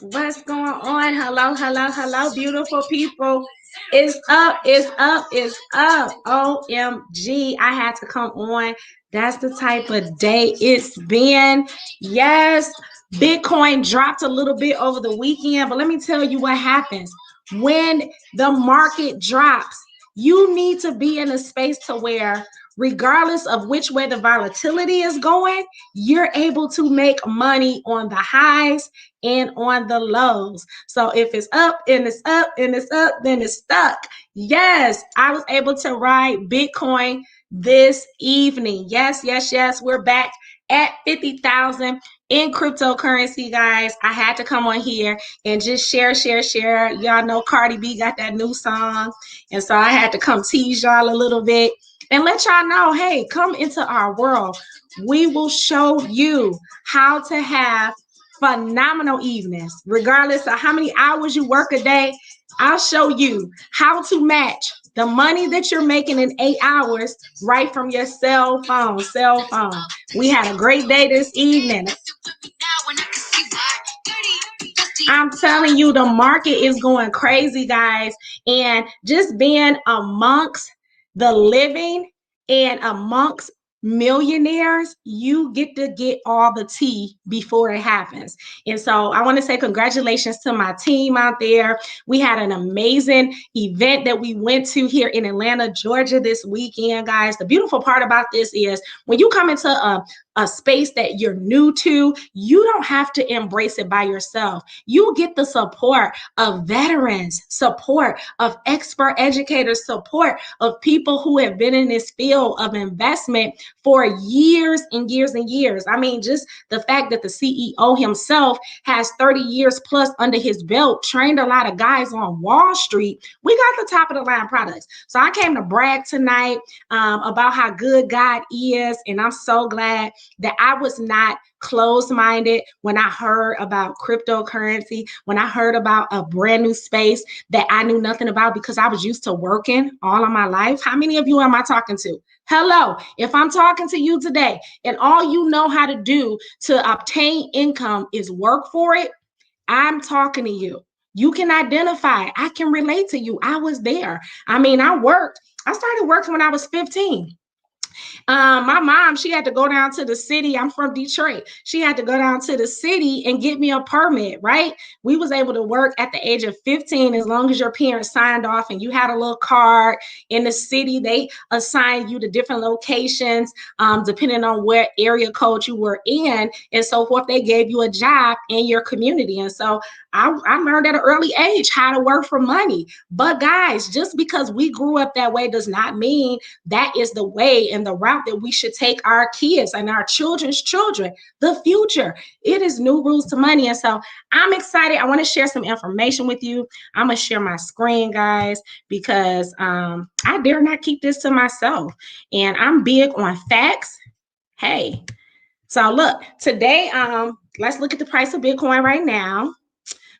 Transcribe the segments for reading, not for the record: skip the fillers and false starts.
What's going on? Hello, hello, hello, beautiful people. It's up, it's up, it's up. OMG. I had to come on. That's the type of day it's been. Yes, Bitcoin dropped a little bit over the weekend, but let me tell you what happens when the market drops. You need to be in a space to where regardless of which way the volatility is going, you're able to make money on the highs and on the lows. So if it's up and it's up and it's up, then it's stuck. Yes, I was able to ride Bitcoin this evening. Yes, yes, yes. We're back at 50,000 in cryptocurrency, guys. I had to come on here and just share. Y'all know Cardi B got that new song. And so I had to come tease y'all a little bit and let y'all know, hey, come into our world. We will show you how to have phenomenal evenings, regardless of how many hours you work a day. I'll show you how to match the money that you're making in 8 hours right from your cell phone. We had a great day this evening. I'm telling you, the market is going crazy, guys. And just being amongst the living and amongst millionaires, you get to get all the tea before it happens. And so I want to say congratulations to my team out there. We had an amazing event that we went to here in Atlanta, Georgia this weekend, guys. The beautiful part about this is when you come into a space that you're new to, you don't have to embrace it by yourself. You get the support of veterans, support of expert educators, support of people who have been in this field of investment for years and years and years. I mean, just the fact that the CEO himself has 30 years plus under his belt, trained a lot of guys on Wall Street. We got the top of the line products. So I came to brag tonight about how good God is, and I'm so glad that I was not closed-minded when I heard about cryptocurrency, when I heard about a brand new space that I knew nothing about because I was used to working all of my life. How many of you am I talking to? Hello, if I'm talking to you today and all you know how to do to obtain income is work for it, I'm talking to you. You can identify. I can relate to you. I was there. I mean, I started working when I was 15. My mom, she had to go down to the city. I'm from Detroit. She had to go down to the city and get me a permit, right? We was able to work at the age of 15 as long as your parents signed off and you had a little card in the city. They assigned you to different locations, depending on what area code you were in and so forth. They gave you a job in your community. And so I learned at an early age how to work for money. But guys, just because we grew up that way does not mean that is the way and the route that we should take our kids and our children's children, the future. It is new rules to money. And so I'm excited. I want to share some information with you. I'm going to share my screen, guys, because I dare not keep this to myself. And I'm big on facts. Hey, so look, today, let's look at the price of Bitcoin right now.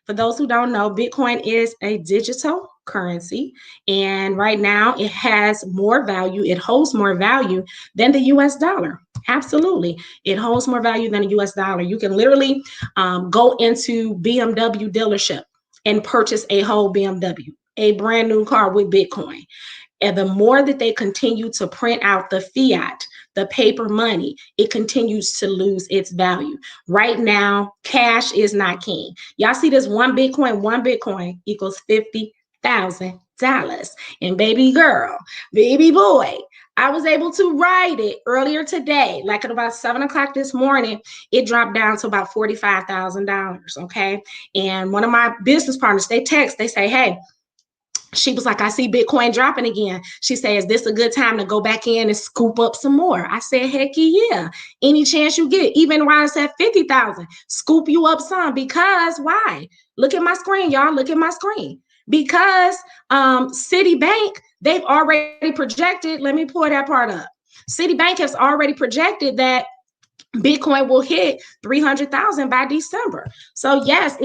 For those who don't know, Bitcoin is a digital currency. And right now it has more value. It holds more value than the US dollar. Absolutely. It holds more value than a US dollar. You can literally go into BMW dealership and purchase a whole BMW, a brand new car with Bitcoin. And the more that they continue to print out the fiat, the paper money, it continues to lose its value. Right now, cash is not king. Y'all see this one Bitcoin equals $50,000. And baby girl, baby boy, I was able to ride it earlier today, like at about 7 o'clock this morning. It dropped down to about $45,000. Okay. And one of my business partners, they say, hey, she was like, I see Bitcoin dropping again. She says, is this a good time to go back in and scoop up some more? I said, heck yeah. Any chance you get, even while it's at 50,000, scoop you up some. Because why? Look at my screen, y'all. Look at my screen. Because Citibank, they've already projected. Let me pull that part up. Citibank has already projected that Bitcoin will hit 300,000 by December. So yes,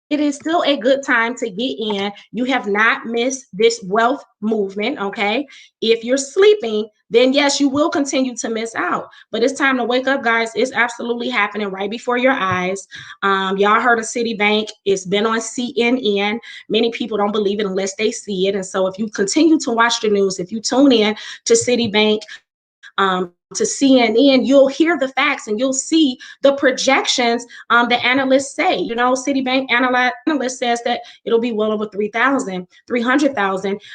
it is still a good time to get in. You have not missed this wealth movement, okay? If you're sleeping, then yes, you will continue to miss out. But it's time to wake up, guys. It's absolutely happening right before your eyes. Y'all heard of Citibank. It's been on CNN. Many people don't believe it unless they see it. And so if you continue to watch the news, if you tune in to Citibank, to CNN, you'll hear the facts and you'll see the projections the analysts say. You know, Citibank analyst says that it'll be well over 300,000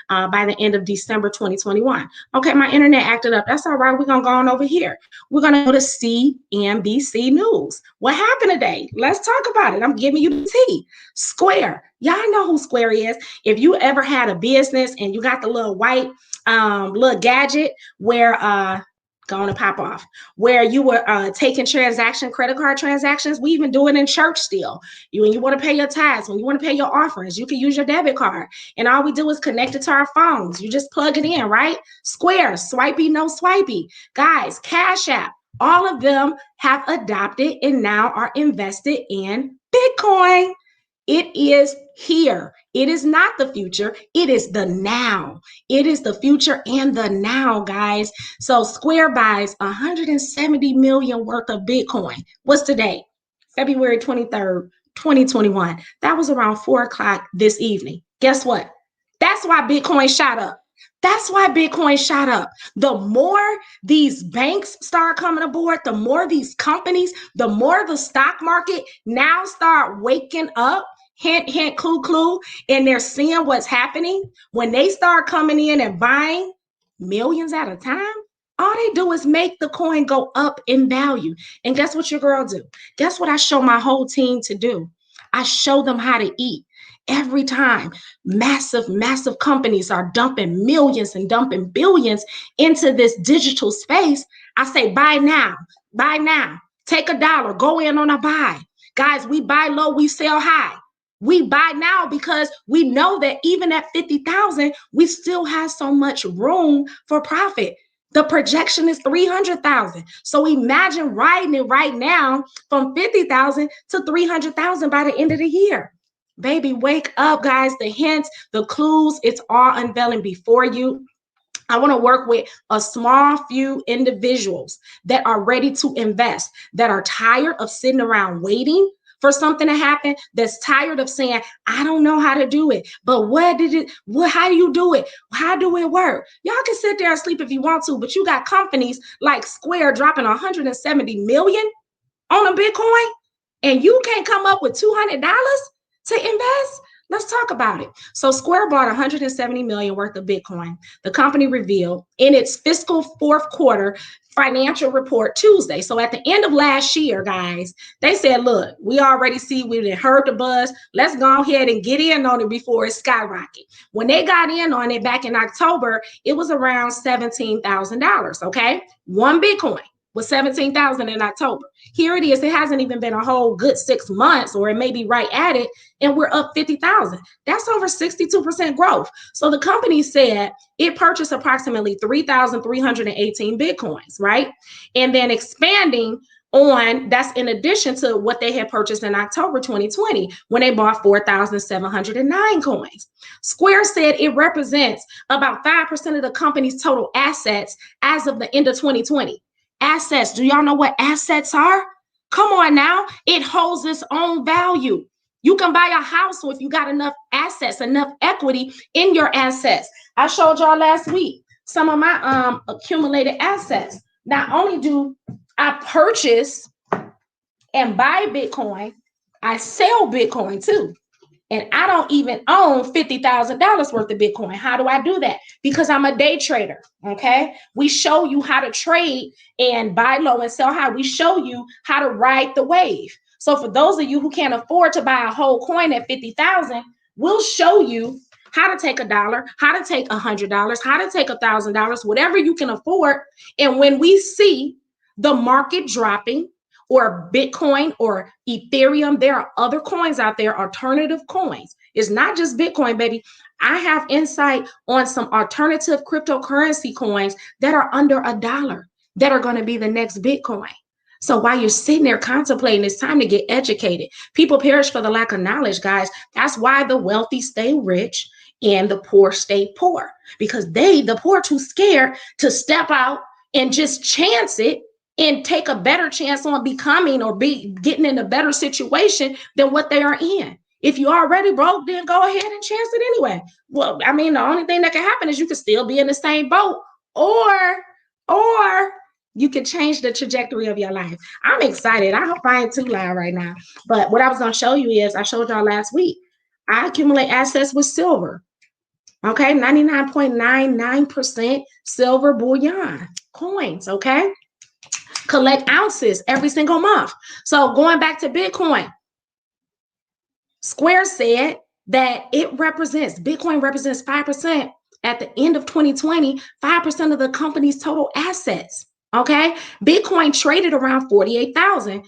by the end of December 2021. Okay, my internet acted up. That's all right. We're going to go on over here. We're going to go to CNBC News. What happened today? Let's talk about it. I'm giving you the tea. Square. Y'all know who Square is. If you ever had a business and you got the little white little gadget where going to pop off, where you were taking credit card transactions. We even do it in church still. When you want to pay your tithes, when you want to pay your offerings, you can use your debit card. And all we do is connect it to our phones. You just plug it in, right? Square, swipey, no swipey. Guys, Cash App, all of them have adopted and now are invested in Bitcoin. It is here. It is not the future. It is the now. It is the future and the now, guys. So Square buys 170 million worth of Bitcoin. What's today? February 23rd, 2021. That was around 4 o'clock this evening. Guess what? That's why Bitcoin shot up. That's why Bitcoin shot up. The more these banks start coming aboard, the more these companies, the more the stock market now start waking up. Hint, hint, clue, clue. And they're seeing what's happening. When they start coming in and buying millions at a time, all they do is make the coin go up in value. And guess what your girl do? Guess what I show my whole team to do? I show them how to eat. Every time massive companies are dumping millions and dumping billions into this digital space, I say, buy now, buy now. Take $1, go in on a buy. Guys, we buy low, we sell high. We buy now because we know that even at 50,000, we still have so much room for profit. The projection is 300,000. So imagine riding it right now from 50,000 to 300,000 by the end of the year. Baby, wake up, guys. The hints, the clues, it's all unveiling before you. I want to work with a small few individuals that are ready to invest, that are tired of sitting around waiting for something to happen, that's tired of saying, I don't know how to do it, but how do you do it? How do it work? Y'all can sit there and sleep if you want to, but you got companies like Square dropping 170 million on a Bitcoin, and you can't come up with $200 to invest? Let's talk about it. So Square bought 170 million worth of Bitcoin. The company revealed in its fiscal fourth quarter financial report Tuesday. So at the end of last year, guys, they said, look, we already see, we heard the buzz. Let's go ahead and get in on it before it skyrocket. When they got in on it back in October, it was around $17,000, okay? One Bitcoin was 17,000 in October. Here it is. It hasn't even been a whole good 6 months, or it may be right at it, and we're up 50,000. That's over 62% growth. So the company said it purchased approximately 3,318 Bitcoins, right? And then expanding on, that's in addition to what they had purchased in October 2020 when they bought 4,709 coins. Square said it represents about 5% of the company's total assets as of the end of 2020. Assets. Do y'all know what assets are? Come on now. It holds its own value. You can buy a house if you got enough assets, enough equity in your assets. I showed y'all last week some of my accumulated assets. Not only do I purchase and buy Bitcoin, I sell Bitcoin too. And I don't even own $50,000 worth of Bitcoin. How do I do that? Because I'm a day trader, okay? We show you how to trade and buy low and sell high. We show you how to ride the wave. So for those of you who can't afford to buy a whole coin at 50,000, we'll show you how to take $1, how to take $100, how to take $1,000, whatever you can afford. And when we see the market dropping, or Bitcoin or Ethereum, there are other coins out there, alternative coins. It's not just Bitcoin, baby. I have insight on some alternative cryptocurrency coins that are under $1 that are going to be the next Bitcoin. So while you're sitting there contemplating, it's time to get educated. People perish for the lack of knowledge, guys. That's why the wealthy stay rich and the poor stay poor because the poor, too scared to step out and just chance it and take a better chance on becoming or be getting in a better situation than what they are in. If you already broke, then go ahead and chance it anyway. Well, I mean, the only thing that can happen is you can still be in the same boat, or you can change the trajectory of your life. I'm excited. I hope I ain't too loud right now. But what I was going to show you is I showed y'all last week. I accumulate assets with silver. Okay, 99.99% silver bullion coins. Okay, collect ounces every single month. So going back to Bitcoin, Square said that Bitcoin represents 5% at the end of 2020, 5% of the company's total assets. Okay, Bitcoin traded around 48,000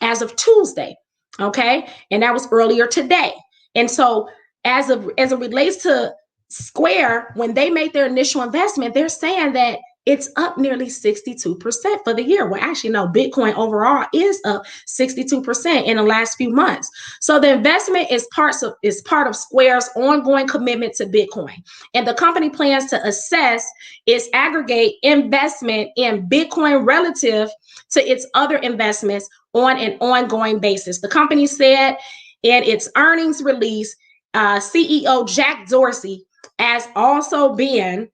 as of Tuesday. Okay, and that was earlier today. And so as it relates to Square, when they made their initial investment, they're saying that it's up nearly 62% for the year. Well, actually, no, Bitcoin overall is up 62% in the last few months. So the investment is part of Square's ongoing commitment to Bitcoin. And the company plans to assess its aggregate investment in Bitcoin relative to its other investments on an ongoing basis. The company said in its earnings release, CEO Jack Dorsey has also been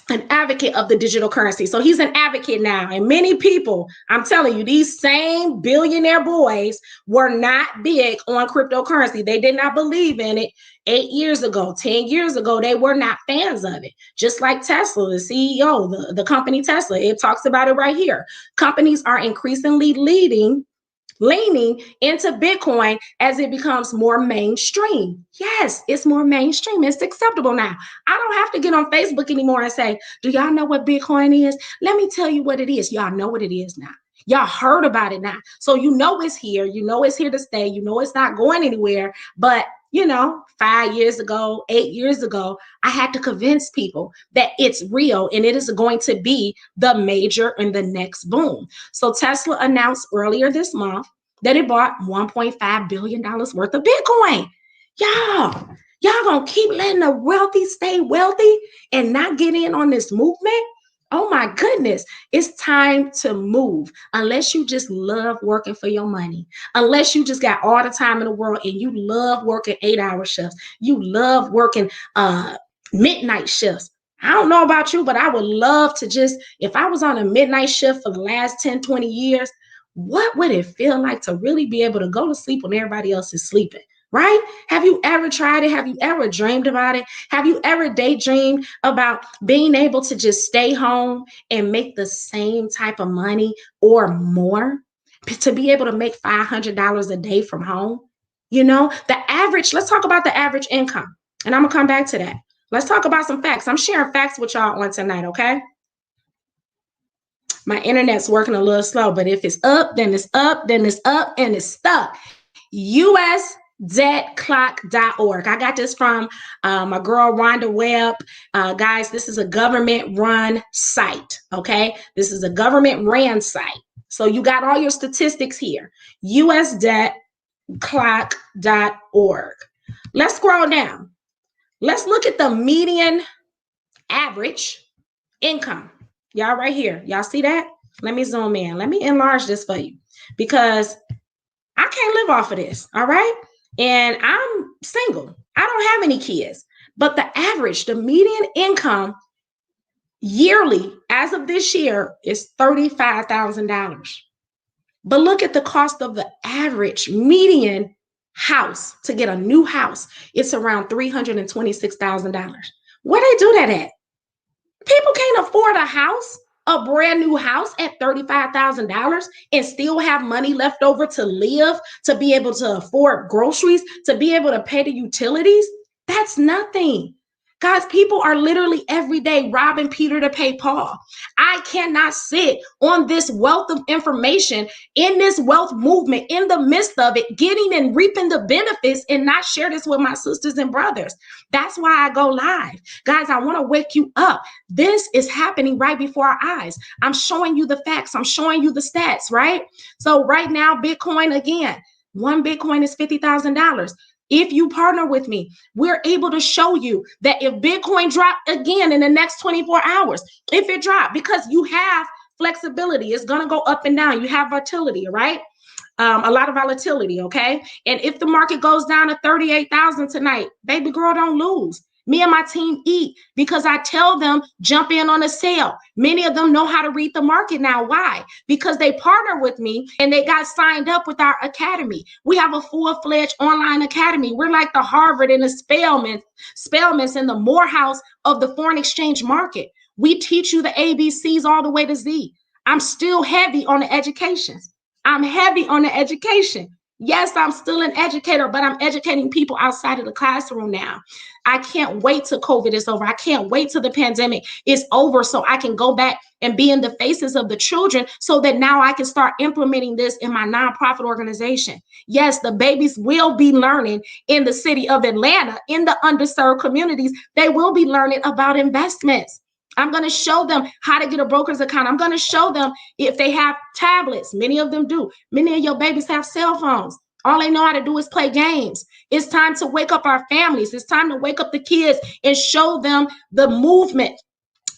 an advocate of the digital currency. So he's an advocate now. And many people, I'm telling you, these same billionaire boys were not big on cryptocurrency. They did not believe in it 8 years ago, 10 years ago. They were not fans of it. Just like Tesla, the CEO, the company Tesla, it talks about it right here. Companies are increasingly leaning into Bitcoin as it becomes more mainstream. Yes, it's more mainstream. It's acceptable now. I don't have to get on Facebook anymore and say, do y'all know what Bitcoin is? Let me tell you what it is. Y'all know what it is now. Y'all heard about it now. So you know it's here. You know it's here to stay. You know it's not going anywhere. But 5 years ago, 8 years ago, I had to convince people that it's real and it is going to be the major and the next boom. So Tesla announced earlier this month that it bought $1.5 billion worth of Bitcoin. Y'all gonna keep letting the wealthy stay wealthy and not get in on this movement? Oh my goodness, it's time to move. Unless you just love working for your money, unless you just got all the time in the world and you love working 8-hour shifts, you love working midnight shifts. I don't know about you, but I would love to if I was on a midnight shift for the last 10, 20 years, what would it feel like to really be able to go to sleep when everybody else is sleeping? Right? Have you ever tried it? Have you ever dreamed about it? Have you ever daydreamed about being able to just stay home and make the same type of money or more? To be able to make $500 a day from home? Let's talk about the average income. And I'm going to come back to that. Let's talk about some facts. I'm sharing facts with y'all on tonight, okay? My internet's working a little slow, but if it's up, then it's up, then it's up, and it's stuck. USDebtClock.org. I got this from my girl Rhonda Webb. Guys, this is a government-run site, okay? This is a government-ran site. So you got all your statistics here. USDebtClock.org. Let's scroll down. Let's look at the median average income. Y'all right here. Y'all see that? Let me zoom in. Let me enlarge this for you because I can't live off of this. All right. And I'm single. I don't have any kids. But the median income yearly as of this year is $35,000. But look at the cost of the average median house to get a new house. It's around $326,000. Where they do that at? People can't afford a brand new house at $35,000 and still have money left over to live, to be able to afford groceries, to be able to pay the utilities. That's nothing. Guys, people are literally every day robbing Peter to pay Paul. I cannot sit on this wealth of information in this wealth movement, in the midst of it, getting and reaping the benefits and not share this with my sisters and brothers. That's why I go live. Guys, I want to wake you up. This is happening right before our eyes. I'm showing you the facts. I'm showing you the stats, right? So right now, Bitcoin, again, one Bitcoin is $50,000. If you partner with me, we're able to show you that if Bitcoin dropped again in the next 24 hours, if it dropped, because you have flexibility, it's going to go up and down. You have volatility, right? A lot of volatility, okay? And if the market goes down to 38,000 tonight, baby girl, don't lose. Me and my team eat because I tell them jump in on a sale. Many of them know how to read the market now. Why? Because they partner with me and they got signed up with our academy. We have a full-fledged online academy. We're like the Harvard and the Spelmans and the Morehouse of the foreign exchange market. We teach you the ABCs all the way to Z. I'm still heavy on the education. I'm heavy on the education. Yes, I'm still an educator, but I'm educating people outside of the classroom now. I can't wait till COVID is over. I can't wait till the pandemic is over so I can go back and be in the faces of the children so that now I can start implementing this in my nonprofit organization. Yes, the babies will be learning in the city of Atlanta, in the underserved communities. They will be learning about investments. I'm going to show them how to get a broker's account. I'm going to show them if they have tablets. Many of them do. Many of your babies have cell phones. All they know how to do is play games. It's time to wake up our families. It's time to wake up the kids and show them the movement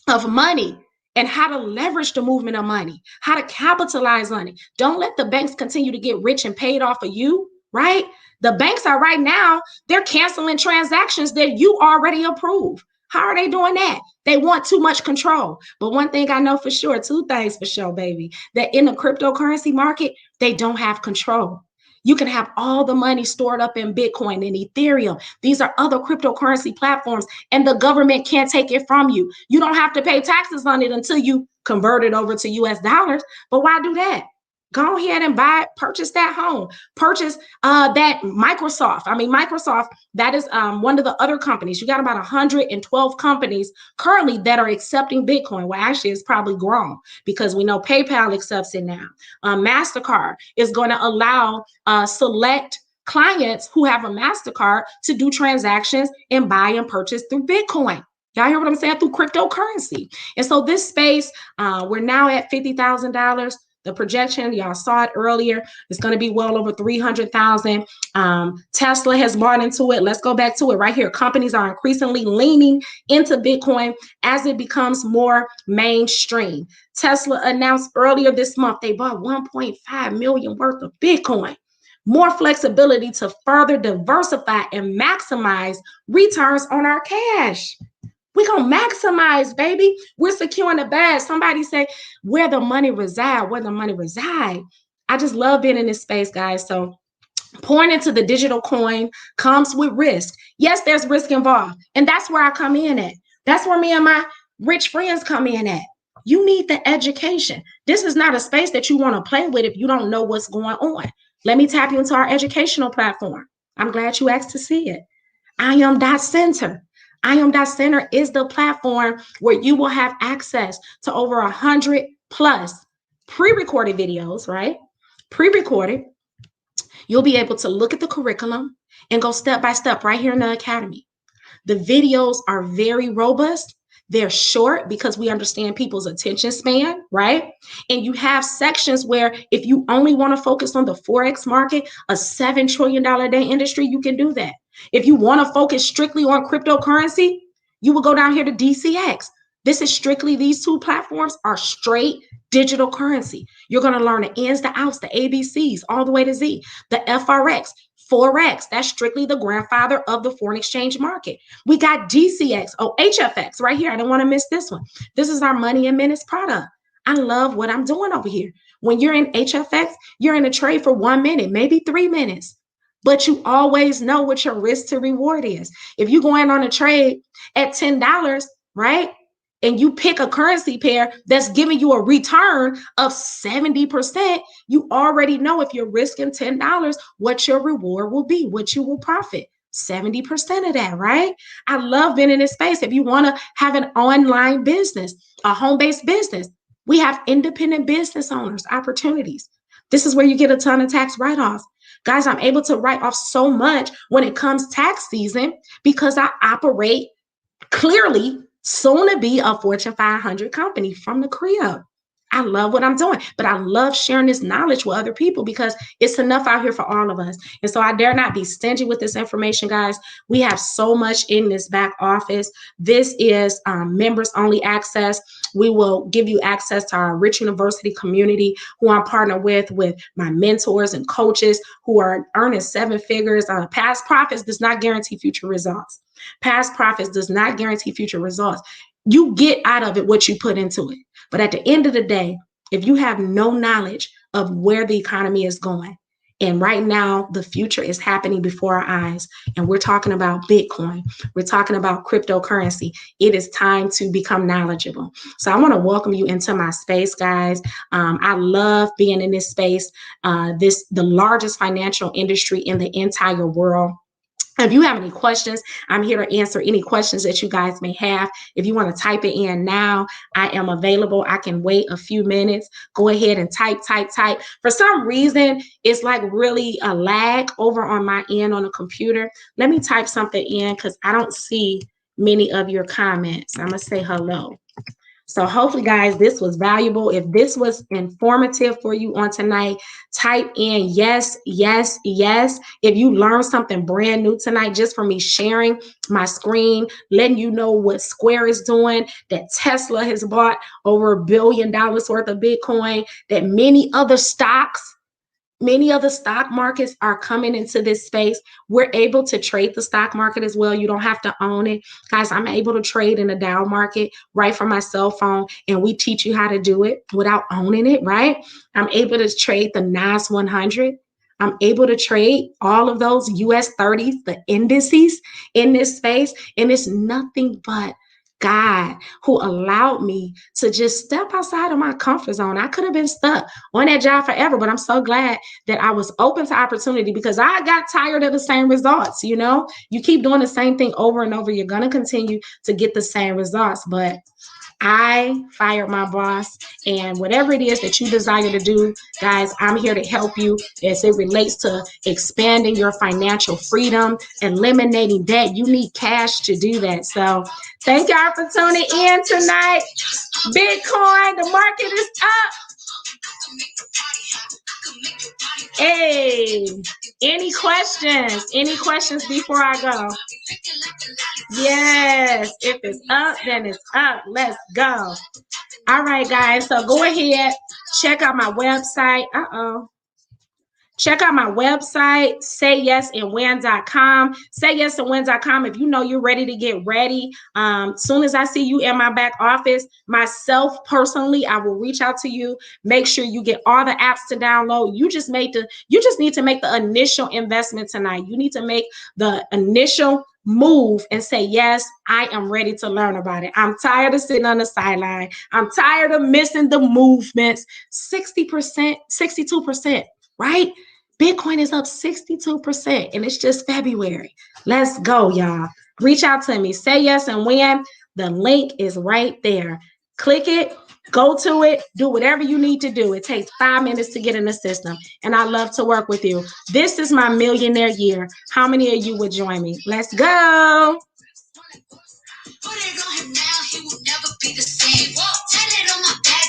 of money and how to leverage the movement of money, how to capitalize on it. Don't let the banks continue to get rich and paid off of you, right? The banks are right now, they're canceling transactions that you already approved. How are they doing that? They want too much control. But one thing I know for sure, two things for sure, baby, that in the cryptocurrency market, they don't have control. You can have all the money stored up in Bitcoin and Ethereum. These are other cryptocurrency platforms, and the government can't take it from you. You don't have to pay taxes on it until you convert it over to US dollars. But why do that? Go ahead and purchase that home, purchase that Microsoft. Microsoft, that is one of the other companies. You got about 112 companies currently that are accepting Bitcoin. Well, actually, it's probably grown because we know PayPal accepts it now. MasterCard is going to allow select clients who have a MasterCard to do transactions and buy and purchase through Bitcoin. Y'all hear what I'm saying? Through cryptocurrency. And so this space, we're now at $50,000. The projection, y'all saw it earlier, it's going to be well over 300,000. Tesla has bought into it. Let's go back to it right here. Companies are increasingly leaning into Bitcoin as it becomes more mainstream. Tesla announced earlier this month they bought 1.5 million worth of Bitcoin. More flexibility to further diversify and maximize returns on our cash. We're going to maximize, baby. We're securing the bag. Somebody say where the money reside, where the money reside. I just love being in this space, guys. So pouring into the digital coin comes with risk. Yes, there's risk involved. And that's where I come in at. That's where me and my rich friends come in at. You need the education. This is not a space that you want to play with if you don't know what's going on. Let me tap you into our educational platform. I'm glad you asked to see it. IAM.Center. IAM.Center is the platform where you will have access to over 100 plus pre-recorded videos, right? Pre-recorded. You'll be able to look at the curriculum and go step by step right here in the academy. The videos are very robust. They're short because we understand people's attention span, right? And you have sections where if you only want to focus on the Forex market, a $7 trillion a day industry, you can do that. If you want to focus strictly on cryptocurrency, you will go down here to DCX. This is strictly, these two platforms are straight digital currency. You're going to learn the ins, the outs, the ABCs, all the way to Z. The FRX, Forex, that's strictly the grandfather of the foreign exchange market. We got DCX, HFX right here. I don't want to miss this one. This is our money in minutes product. I love what I'm doing over here. When you're in HFX, you're in a trade for 1 minute, maybe 3 minutes. But you always know what your risk to reward is. If you go in on a trade at $10, right? And you pick a currency pair that's giving you a return of 70%, you already know if you're risking $10, what your reward will be, what you will profit. 70% of that, right? I love being in this space. If you want to have an online business, a home-based business, we have independent business owners, opportunities. This is where you get a ton of tax write-offs. Guys, I'm able to write off so much when it comes tax season because I operate clearly soon to be a Fortune 500 company from the crib. I love what I'm doing, but I love sharing this knowledge with other people because it's enough out here for all of us. And so I dare not be stingy with this information, guys. We have so much in this back office. This is members only access. We will give you access to our Rich University community, who I'm partnered with my mentors and coaches who are earning seven figures. Past profits does not guarantee future results. Past profits does not guarantee future results. You get out of it what you put into it. But at the end of the day, if you have no knowledge of where the economy is going, and right now the future is happening before our eyes, and we're talking about Bitcoin, we're talking about cryptocurrency, it is time to become knowledgeable. So I want to welcome you into my space, guys. I love being in this space, the largest financial industry in the entire world. If you have any questions, I'm here to answer any questions that you guys may have. If you want to type it in now, I am available. I can wait a few minutes. Go ahead and type. For some reason, it's like really a lag over on my end on the computer. Let me type something in because I don't see many of your comments. I'm going to say hello. So hopefully, guys, this was valuable. If this was informative for you on tonight, type in yes, yes, yes. If you learned something brand new tonight, just from me sharing my screen, letting you know what Square is doing, that Tesla has bought over $1 billion worth of Bitcoin, that many other stock markets are coming into this space. We're able to trade the stock market as well. You don't have to own it. Guys, I'm able to trade in the Dow market right from my cell phone, and we teach you how to do it without owning it, right? I'm able to trade the NAS 100. I'm able to trade all of those US 30s, the indices in this space, and it's nothing but God who allowed me to just step outside of my comfort zone. I could have been stuck on that job forever, but I'm so glad that I was open to opportunity because I got tired of the same results. You know, you keep doing the same thing over and over, you're going to continue to get the same results. But I fired my boss, and whatever it is that you desire to do, guys, I'm here to help you as it relates to expanding your financial freedom, eliminating debt. You need cash to do that. So thank y'all for tuning in tonight. Bitcoin, the market is up. Hey, any questions? Any questions before I go? Yes, if it's up, then it's up. Let's go. All right, guys. So go ahead, check out my website. Check out my website, sayyesanwin.com. Sayyesanwin.com. If you know you're ready to get ready, soon as I see you in my back office, myself personally, I will reach out to you. Make sure you get all the apps to download. You just need to make the initial investment tonight. You need to make the initial move and say, yes, I am ready to learn about it. I'm tired of sitting on the sideline. I'm tired of missing the movements. 60%, 62%, right? Bitcoin is up 62%, and it's just February. Let's go, y'all. Reach out to me. Say yes and win. The link is right there. Click it. Go to it. Do whatever you need to do. It takes 5 minutes to get in the system, and I love to work with you. This is my millionaire year. How many of you would join me? Let's go.